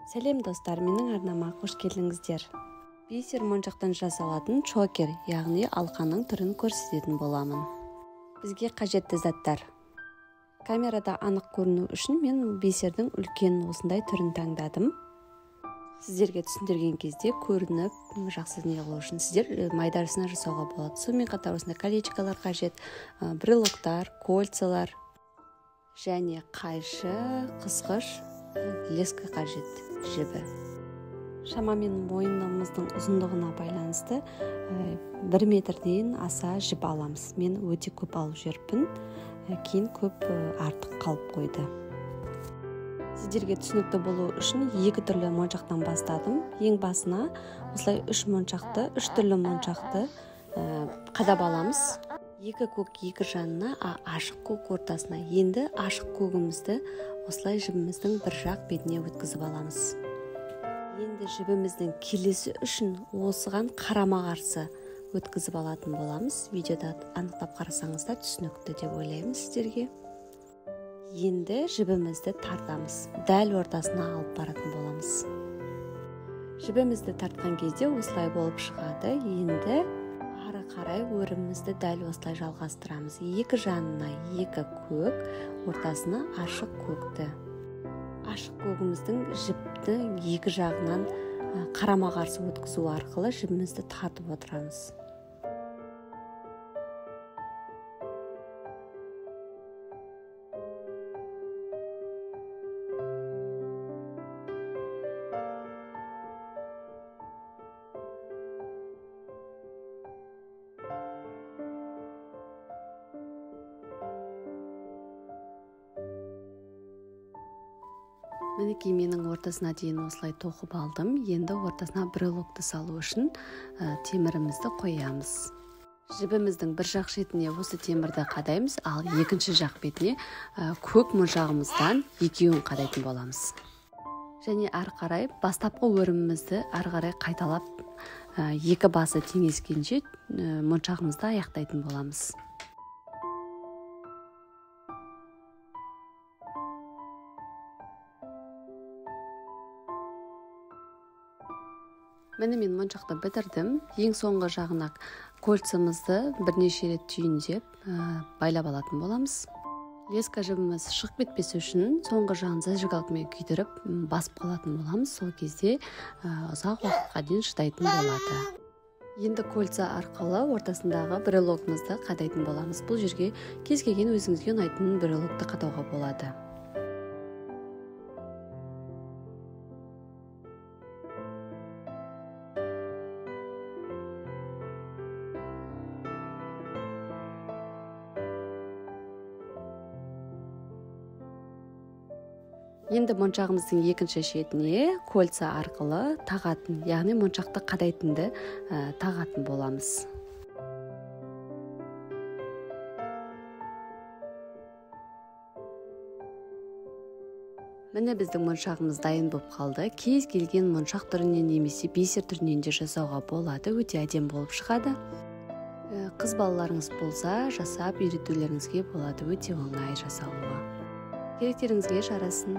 Сәлем достар, менің арнама қош келдіңіздер. Бисер моншақтан жасалатын чокер, яғни алқаның түрін көрсететін боламын. Бізге қажетті заттар. Камерада анық көріну үшін мен бисердің үлкен осындай түрін таңдадым. Сіздерге түсіндірген кезде көрініп жақсы не қылу үшін сіздер майдарысына жасауға болады. Сонымен қатар осындай колечкалар қажет, брелоктар, кольцалар және қайшы, қысқыш, леска қажет, жібі. Шамамен мойнымыздың ұзындығына байланысты 1 метрден аса жіп аламыз. Мен өте көп алып жүрпін, кейін көп артық қалып қойды. Сіздерге түсінікті болу үшін 2 түрлі моншақтан бастадым. Ең басына осылай 3 түрлі моншақты қадап аламыз. 2 көк 2 жанына, ашық көк ортасына. Енді ашық көгімізді осылай жібіміздің бір жақ бетіне өткізіп аламыз. Енді жібіміздің келесі үшін осыған қарама-қарсы өткізіп алатын боламыз. Видеода анықтап қарасаңыздар түсінікті деп ойлаймын сіздерге. Енді жібімізді тартамыз. Дәл ортасына алып баратын боламыз. Жібімізді тартқан кезде осылай болып шығады. Енді ары қарай өрімізді дәл осылай жалғастырамыз. 2 жанына 2 көк, ортасына ашық көкті. Ашық көгіміздің жіпті 2 жағынан қарама-қарсы өткізу арқылы жібімізді тартып отырамыз. Мінекей менің ортасына дейін осылай тоқып алдым. Енді ортасына брелокты салу үшін темірімізді қоямыз. Жібіміздің бір жақ шетіне осы темірді қадаймыз, ал екінші жақ бетіне көк моншағымыздан екеуін қадайтын боламыз. Және ары қарай бастапқы өрімімізді ары қарай қайталап 2 басы теңескенше моншағымызды аяқтайтын боламыз. Міне мен моншақты бітірдім. Ең соңғы жағына кольцамызды бірнеше рет түйіндеп байлап алатын боламыз. Леска жібіміз шығып кетпес үшін соңғы жағын зажигалкамен күйдіріп басып қалатын боламыз. Сол кезде ұзақ уақытқа дейін шыдайтын болады. Енді кольца арқылы ортасындағы брелогымызды қадайтын боламыз. Бұл жерге кез келген өзіңізге ұнайтын брелокты қадауға болады. Енді моншағымыздың екінші шетіне кольца арқылы тағатын, яғни моншақты қадайтынды тағатын боламыз. Міне біздің моншағымыз дайын болып қалды. Кез келген моншақ түрінен немесе бисер түрінен де жасауға болады. Өте әдемі болып шығады. Қыз балаларыңыз болса, жасап үйретулеріңізге болады. Өте оңай жасалуы. Керектеріңізге жарасын.